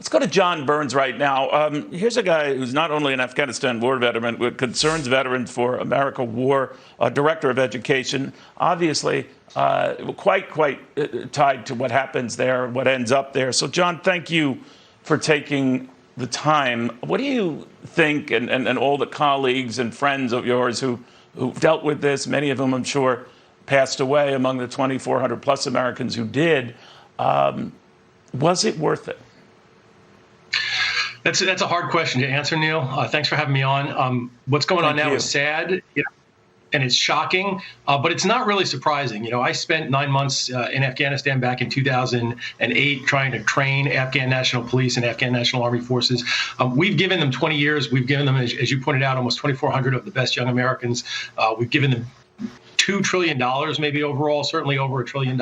Let's go to John Byrnes right now. Here's a guy who's not only an Afghanistan war veteran, but Concerns Veterans for America War Director of Education. Obviously, quite tied to what happens there, what ends up there. So, John, thank you for taking the time. What do you think, and all the colleagues and friends of yours who've dealt with this, many of whom I'm sure passed away among the 2,400 plus Americans who did, was it worth it? That's a hard question to answer, Neil. Thanks for having me on. What's going on now is sad, and it's shocking, but it's not really surprising. I spent 9 months in Afghanistan back in 2008 trying to train Afghan National Police and Afghan National Army forces. We've given them 20 years. We've given them, as you pointed out, almost 2,400 of the best young Americans. We've given them $2 trillion, maybe overall, certainly over $1 trillion,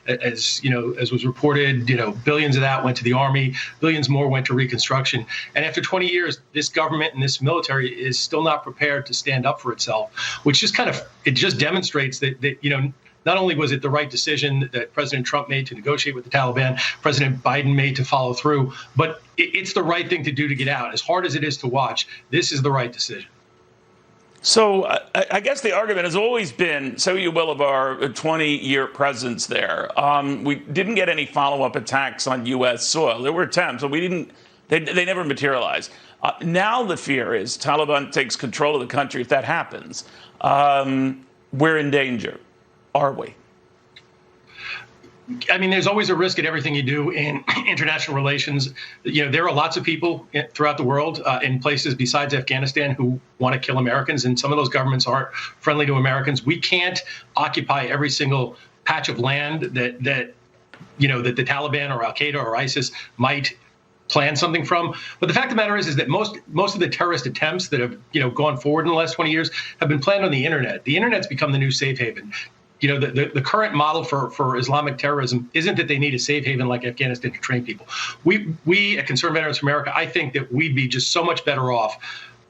as was reported. Billions of that went to the Army, billions more went to reconstruction. And after 20 years, this government and this military is still not prepared to stand up for itself, which just it just demonstrates that not only was it the right decision that President Trump made to negotiate with the Taliban, President Biden made to follow through, but it's the right thing to do to get out. As hard as it is to watch, this is the right decision. So I guess the argument has always been, so you will, of our 20-year presence there. We didn't get any follow-up attacks on U.S. soil. There were attempts, but they never materialized. Now the fear is Taliban takes control of the country. If that happens, we're in danger. Are we? I mean, there's always a risk at everything you do in international relations. There are lots of people throughout the world in places besides Afghanistan who want to kill Americans, and some of those governments aren't friendly to Americans. We can't occupy every single patch of land that the Taliban or Al Qaeda or ISIS might plan something from. But the fact of the matter is that most of the terrorist attempts that have gone forward in the last 20 years have been planned on the internet. The internet's become the new safe haven. The current model for Islamic terrorism isn't that they need a safe haven like Afghanistan to train people. We at Concerned Veterans for America, I think that we'd be just so much better off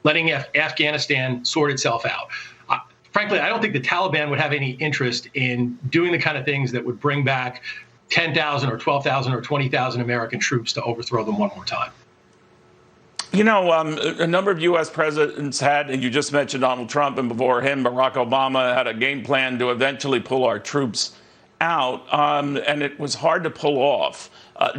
letting Afghanistan sort itself out. Frankly, I don't think the Taliban would have any interest in doing the kind of things that would bring back 10,000 or 12,000 or 20,000 American troops to overthrow them one more time. A number of U.S. presidents had, and you just mentioned Donald Trump, and before him, Barack Obama had a game plan to eventually pull our troops out, and it was hard to pull off.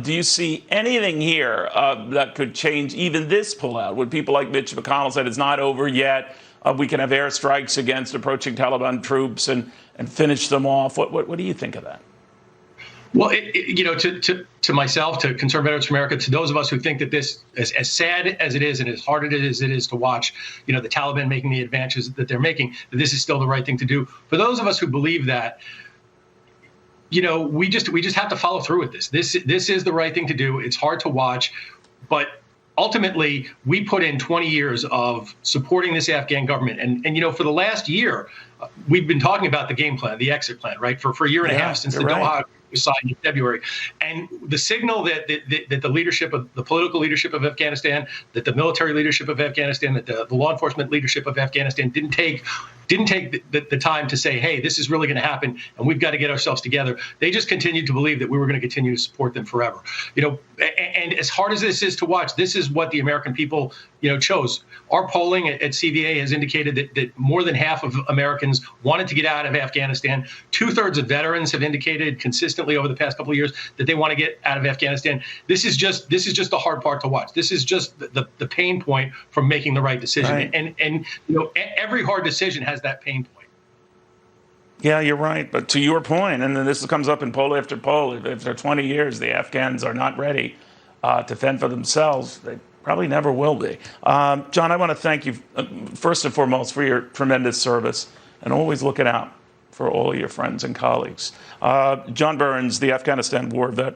Do you see anything here that could change even this pullout? Would people like Mitch McConnell said it's not over yet? We can have airstrikes against approaching Taliban troops and finish them off. What do you think of that? Well, to myself, to Concerned Veterans for America, to those of us who think that this, as sad as it is and as hard as it is to watch, the Taliban making the advances that they're making, that this is still the right thing to do. For those of us who believe that, we just have to follow through with this. This is the right thing to do. It's hard to watch, but ultimately, we put in 20 years of supporting this Afghan government. And for the last year, we've been talking about the game plan, the exit plan, right, for a year and a half since the Doha was signed in February. And the signal that the leadership of the political leadership of Afghanistan, that the military leadership of Afghanistan, that the law enforcement leadership of Afghanistan didn't take the time to say, hey, this is really going to happen and we've got to get ourselves together. They just continued to believe that we were going to continue to support them forever. And as hard as this is to watch, this is what the American people, chose. Our polling at CVA has indicated that more than half of Americans wanted to get out of Afghanistan. 2/3 of veterans have indicated consistently over the past couple of years that they want to get out of Afghanistan. This is just the hard part to watch. This is just the pain point from making the right decision. Right. And every hard decision has that pain point. Yeah, you're right. But to your point, and then this comes up in poll after poll, if after 20 years the Afghans are not ready to fend for themselves, they probably never will be. John, I want to thank you first and foremost for your tremendous service and always looking out for all of your friends and colleagues. John Byrnes, the Afghanistan war vet.